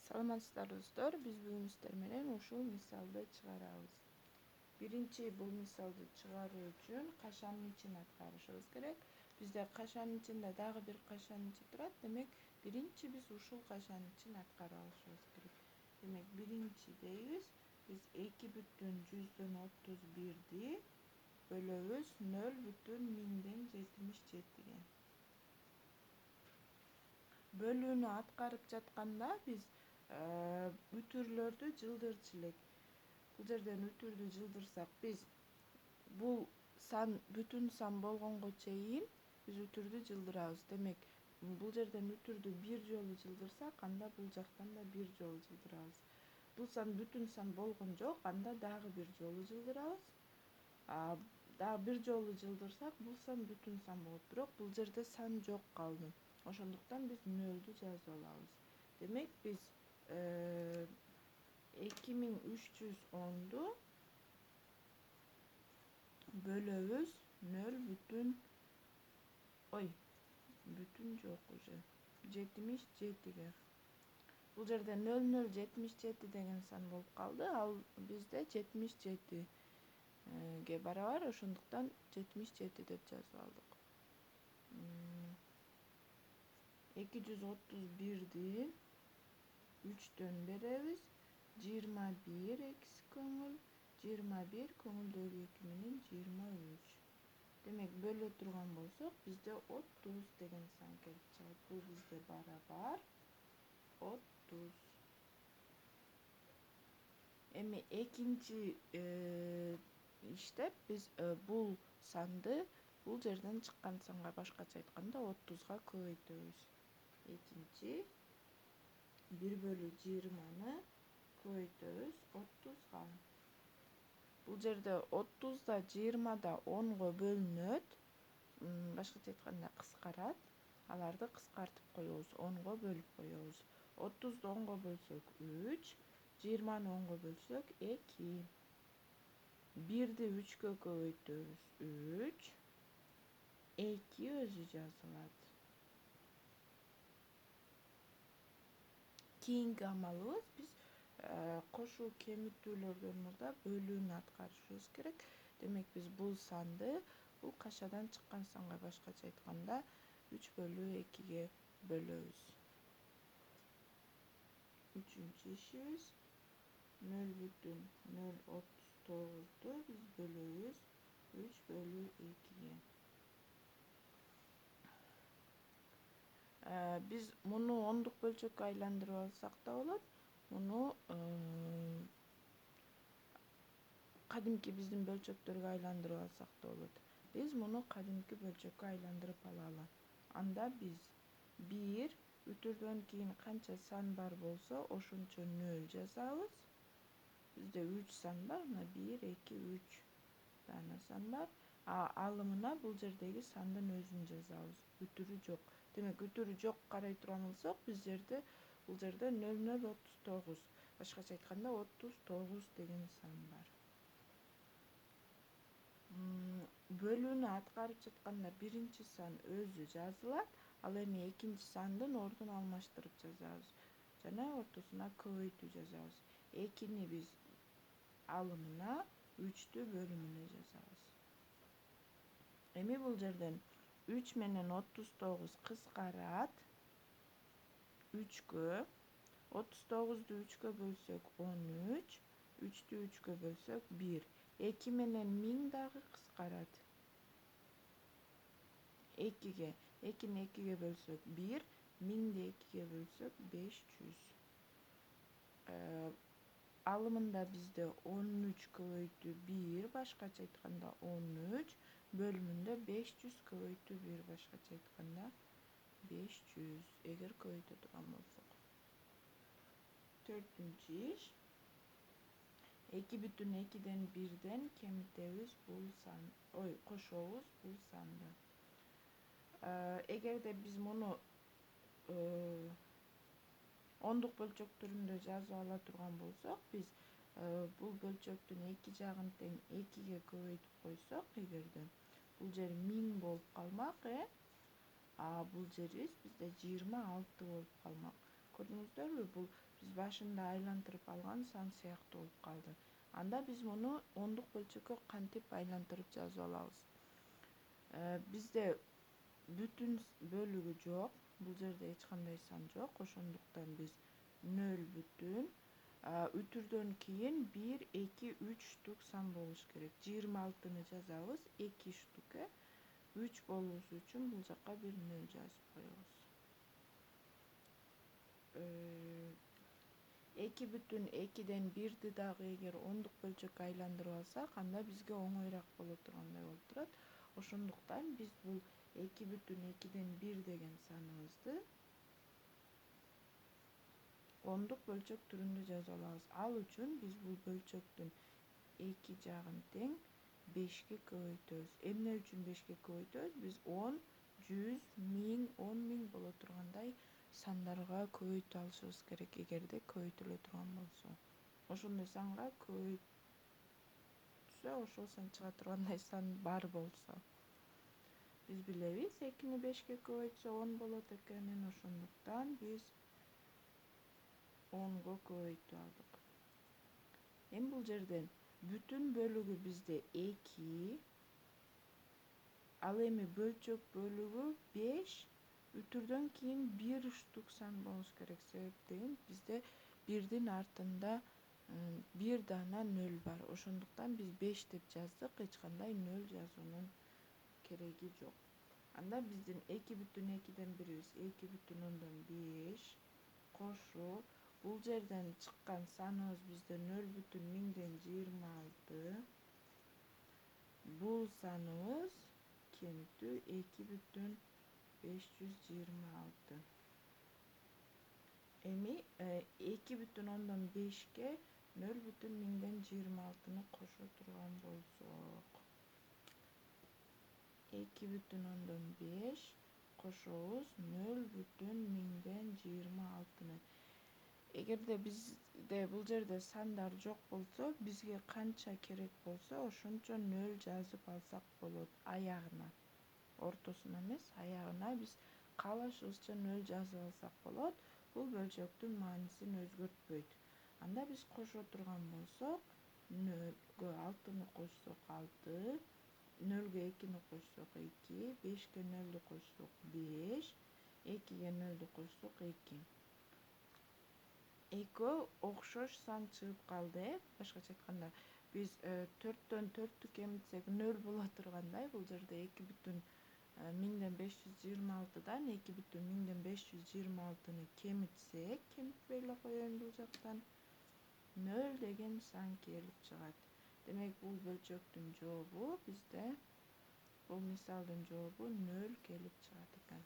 Саламатсыздарбы достор, биз бүгүн сиздер менен ушул мисалды чыгарабыз. Биринчи бул мисалды чыгаруу үчүн кашанын ичин аткарышыбыз керек. Бизде кашанын ичинде дагы бир кашанын ичи турат. Демек, биринчи биз ушул кашанын ичин аткарып алышыбыз керек. Демек, биринчи дейбиз, биз 2,131 бөлөбүз 0,1077. Бөлүүнү аткарып жатканда биз үтүрлөрдү жылдырчу элек. Бул жерден үтүрдү жылдырсак, биз бул сан бүтүн сан болгонго чейин биз үтүрдү жылдырабыз. Демек, бул жерден үтүрдү бир жолу жылдырсак, анда бул жактан да бир жолу жылдырабыз. Бул сан бүтүн сан болгон жок, анда дагы бир жолу жылдырабыз. Дагы бир жолу жылдырсак, бул сан бүтүн сан болот. Бирок бул жерде сан жок калды. Ошондуктан биз нөлдү жазып алабыз. Демек, биз 2310ду бөлөбүз 0,бүтүн жок уже 77-ге. Бул жерде 0077 деген сан болуп калды. Ал бизде 77ге барабар, ошондуктан 77 деп жазып алдык. 231-ди 3төн беребиз. 21 экиси көңүл, 21 көңүлдөгү 2 менен 23. Демек, бөлө турган болсок, бизде 30 деген сан келип чыгат. Бул бизде барабар 30. Эми экинчи иштеп биз бул санды бул жерден чыккан санга башкача айтканда 30га көбөйтөбүз. Экинчи 1/20-ны көбөйтөбүз 30га. Бул жерде 30 да 20 да 10го бөлүнөт. Башкача айтканда кыскарат. Аларды кыскартып коебуз, 10го бөлүп коебуз. 30ду 10го бөлсөк 3, 20-ны 10го бөлсөк 2. 1-ди 3кө көбөйтөбүз 3, 2 өзү жазылат. Кийинки амалыбыз биз кошуу кемитүүлөрдөн мурда бөлүүнү аткарышыбыз керек. Демек, биз бул санды бул кашадан чыккан санга башкача айтканда 3/2ге бөлөбүз. Үчүнчү ишибиз 0,039ду биз бөлөбүз 3/2ге. Биз муну ондук бөлчөккө айландырып алсак да болот. Муну кадимки биздин бөлчөктөргө айландырып алсак да болот. Биз муну кадимки бөлчөккө айландырып алалы. Анда биз 1 үтүрдөн кийин канча сан бар болсо, ошончо 0 жазабыз. Бизде 3 сан бар, мына 1, 2, 3 дана сан бар. Алымына бул жердеги сандын өзүн жазабыз. Үтүрү жок. Демек, үтүрү жок карай турган болсок, бул жерде 0039. Башкача айтканда 39 деген сан бар. Бөлүүнү аткарып жатканда биринчи сан өзү жазылат. Ал эми экинчи сандын ордун алмаштырып жазабыз. Жана ортосуна көбөйтүү жазабыз. 2-ни биз алымына, 3тү бөлүмүнө жазабыз. Эми бул жерден 3 менен 39 кыскарат 3кө. 39ду 3кө бөлсөк 13, 3тү 3кө бөлсөк 1. 2 менен 1000 дагы кыскарат 2ге. 2-ни 2ге бөлсөк 1, 1000ди 2ге бөлсөк 500. Алымында бизде 13 көбөйтүү 1, башкача айтканда 13, бөлүмүндө 500 көбөйтүү 1, башкача айтканда 500, эгер көбөйтө турган болсок. Төртүнчү иш 2,2ден 1ден кемитебиз бул сан, кошобуз бул санды. Эгерде биз муну ондук бөлчөк түрүндө жазып ала турган болсок, биз бул бөлчөктүн эки жагын тең 2ге көбөйтүп койсок, эгерде бул жери 1000 болуп калмак, бул жерибиз бизде 26 болуп калмак. Көрдүңүздөрбү? Бул биз башында айлантырып алган сан сыяктуу болуп калды. Анда биз муну ондук бөлчөккө кантип айлантырып жазып алабыз? Бизде бүтүн бөлүгү жок. Бул жерде эч кандай сан жок. Ошондуктан биз 0 бүтүн үтүрдөн кийин 1, 2, 3 штук сан болуш керек. 26-ны жазабыз 2 штук. 3 болуусу үчүн бул жакка бир 0 жазып коебуз. 2 бүтүн 2ден 1ди дагы эгер ондук бөлчөккө айландырып алсак, анда бизге оңойраак боло тургандай болуп турат. Ошондуктан биз бул 2 бүтүн 2ден 1 деген саныбызды ондук бөлчөк түрүндө жазып алабыз. Ал үчүн биз бул бөлчөктүн 2 жагын тең 5ке көбөйтөбүз. Эмне үчүн 5ке көбөйтөбүз? Биз 10, 100, 1000, 10.000 боло тургандай сандарга көбөйтүп алышыбыз керек, эгерде көбөйтүлө турган болсо. Ошондой санга көбөйтсө, ошол сан чыга тургандай сан бар болсо. Биз билебиз, 2-ни 5ке көбөйтсө 10 болот экенин, ошондуктан биз 10го көбөйтүп алдык. Эми бул жерден бүтүн бөлүгү бизде 2, ал эми бөлчөк бөлүгү 5, үтүрдөн кийин 1 штук сан болуш керек. Себептен бизде 1дин артында 1 дана 0 бар. Ошондуктан биз 5 деп жаздык, эч кандай 0 жазуунун кереги жок. Анда биздин 2 бүтүн 2ден бирибиз 2 бүтүн 5 кошу бул жерден чыккан саныбыз бизде 0 бүтүн 1000ден 26. Бул саныбыз кемтүү 2 бүтүн 526. Эми 2 бүтүн 5ке 0 бүтүн 1000ден 26-ны кошо турган болсок, 2 бүтүн 5 кошобуз 0 бүтүн 1000ден 26-ны. Эгерде бизде бул жерде сандар жок болсо, бизге канча керек болсо, ошончо 0 жазып алсак болот аягына. Ортосуна эмес, аягына биз каалашыбызча 0 жазып алсак болот. Бул бөлчөктүн маанисин өзгөртпөйт. Анда биз кошо турган болсок, 0гө 6-ны кошсок 6, 0ге 2-ни кошсок 2, 5ке 0ду кошсок 5, 2ге 0ду кошсок 2. Экөө окшош сан чыгып калды, башкача айтканда, биз 4төн 4тү кемитсек 0 боло тургандай, бул жерде 2 бүтүн 1000ден 526дан 2 бүтүн 1000ден 526-ны кемитсек, кемитпей эле коеюн бул жактан, 0 деген сан келип чыгат. Демек, бул бөлчөктүн жообу бизде, бул мисалдын жообу 0 келип чыгат экен.